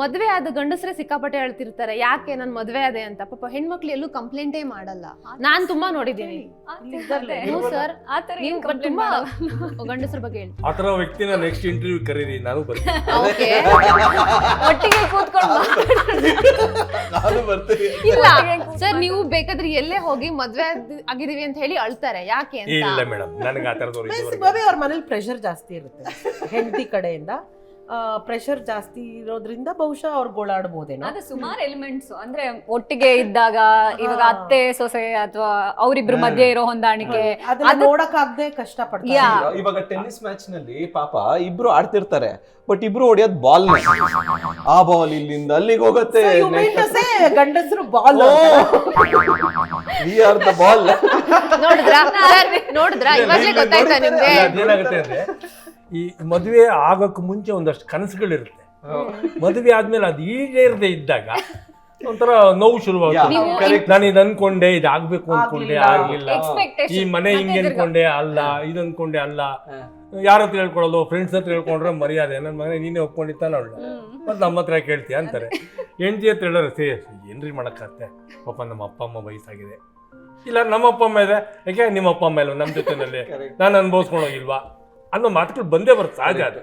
ಮದ್ವೆ ಆದ ಗಂಡಸ್ರೆ ಸಿಕ್ಕಾಪಟ್ಟೆ ಹೇಳ್ತಿರ್ತಾರೆ ಯಾಕೆ ನನ್ ಮದ್ವೆ ಆದೆ ಅಂತ. ಪಾಪ ಹೆಣ್ಮಕ್ಳು ಎಲ್ಲೂ ಕಂಪ್ಲೇಂಟೇ ಮಾಡಲ್ಲ. ನಾನ್ ತುಂಬಾ ನೋಡಿದೀನಿ. ಸರ್ ತುಂಬಾ ಗಂಡಸ್ರ ಬಗ್ಗೆ ಹೇಳಿ ಆತರ ವ್ಯಕ್ತಿನ ನೆಕ್ಸ್ಟ್ ಇಂಟರ್ವ್ಯೂ ಕರೀರಿ, ನಾನು ಬರ್ತೀನಿ. ಒಟ್ಟಿಗೆ ಕೂತ್ಕೊಂಡು ನಾನು ಬರ್ತೀನಿ. ಇಲ್ಲ ಸರ್, ನೀವು ಬೇಕಾದ್ರೆ ಎಲ್ಲೇ ಹೋಗಿ ಮದ್ವೆ ಆಗಿದೀವಿ ಅಂತ ಹೇಳಿ ಅಳ್ತಾರೆ ಯಾಕೆ ಅಂತ. ಇಲ್ಲ ಮೇಡಮ್, ನನಗೆ ಆ ತರದವ್ರು ಅವ್ರ ಮನೇಲಿ ಪ್ರೆಷರ್ ಜಾಸ್ತಿ ಇರುತ್ತೆ ಹೆಂಡತಿ ಕಡೆಯಿಂದ. ಪ್ರೆಷರ್ ಜಾಸ್ತಿ ಇರೋದ್ರಿಂದ ಬಹುಶಃ ಅವ್ರು ಗೋಳಾಡ್ಬೋದೇನೋ. ಅದು ಸುಮಾರು ಎಲಿಮೆಂಟ್ಸ್ ಅಂದ್ರೆ ಒಟ್ಟಿಗೆ ಇದ್ದಾಗ ಇವಾಗ ಅತ್ತೆ ಸೊಸೆ ಅಥವಾ ಅವರಿಬ್ರು ಮಧ್ಯೆ ಇರೋ ಹೊಂದಾಣಿಕೆ ಅದನ್ನ ನೋಡಕ್ಕಾಗದೆ ಕಷ್ಟ ಪಡ್ತಾರೆ. ಇವಾಗ ಟೆನ್ನಿಸ್ ಮ್ಯಾಚ್ ನಲ್ಲಿ ಪಾಪ ಇಬ್ರು ಆಡ್ತಿರ್ತಾರೆ, ಬಟ್ ಇಬ್ರು ಹೊಡಿಯೋದ್ ಬಾಲ್, ಆ ಬಾಲ್ ಇಲ್ಲಿಂದ ಅಲ್ಲಿಗೆ ಹೋಗುತ್ತೆ. ಗಂಡಸರು ball, we are the ball. ನೋಡಿದ್ರ ಇವಾಗ್ಲೇ ಗೊತ್ತಾಯ್ತಾ ನಿಮ್ಗೆ? ಅದೇನಾಗುತ್ತೆ ಅಂದ್ರೆ ಈ ಮದುವೆ ಆಗೋಕ್ ಮುಂಚೆ ಒಂದಷ್ಟು ಕನಸುಗಳಿರುತ್ತೆ. ಮದುವೆ ಆದ್ಮೇಲೆ ಅದು ಈಡೇರದೆ ಇದ್ದಾಗ ಒಂಥರ ನೋವು ಶುರುವಾಗುತ್ತೆ. ನಾನು ಇದು ಅನ್ಕೊಂಡೆ, ಇದು ಆಗ್ಬೇಕು ಅನ್ಕೊಂಡೆ, ಆಗ್ಲಿಲ್ಲ. ಈ ಮನೆ ಹಿಂಗೆ ಅನ್ಕೊಂಡೆ, ಅಲ್ಲ ಇದು ಅನ್ಕೊಂಡೆ, ಅಲ್ಲ. ಯಾರ ಹತ್ರ ಹೇಳ್ಕೊಳ್ಳೋದು, ಫ್ರೆಂಡ್ಸ್ ಹತ್ರ ಹೇಳ್ಕೊಂಡ್ರೆ ಮರ್ಯಾದೆ, ನನ್ನ ಮನೆ ನೀನೇ ಒಪ್ಕೊಂಡಿತ್ತಾನ ಅವಳು ಮತ್ತೆ ನಮ್ಮ ಹತ್ರ ಕೇಳ್ತೀಯ ಅಂತಾರೆ. ಹೆಂಡತಿ ಹತ್ರ ಹೇಳೋರು ಏನ್ರಿ ಮಾಡಕ್ಕಾಗತ್ತೆ, ಪಾಪ ನಮ್ಮ ಅಪ್ಪ ಅಮ್ಮ ವಯಸ್ಸಾಗಿದೆ, ಇಲ್ಲ ನಮ್ಮ ಅಪ್ಪ ಅಮ್ಮ ಇದೆ, ಯಾಕೆ ನಿಮ್ಮ ಅಪ್ಪ ಅಮ್ಮ ಇಲ್ಲ ನಮ್ಮ ಜೊತೆನಲ್ಲಿ, ನಾನು ಅನ್ಭವಿಸ್ಕೊಂಡು ಹೋಗಿಲ್ವಾ ಅನ್ನೋ ಮಾತುಗಳು ಬಂದೇ ಬರುತ್ತೆ, ಸಹಜ ಅದು.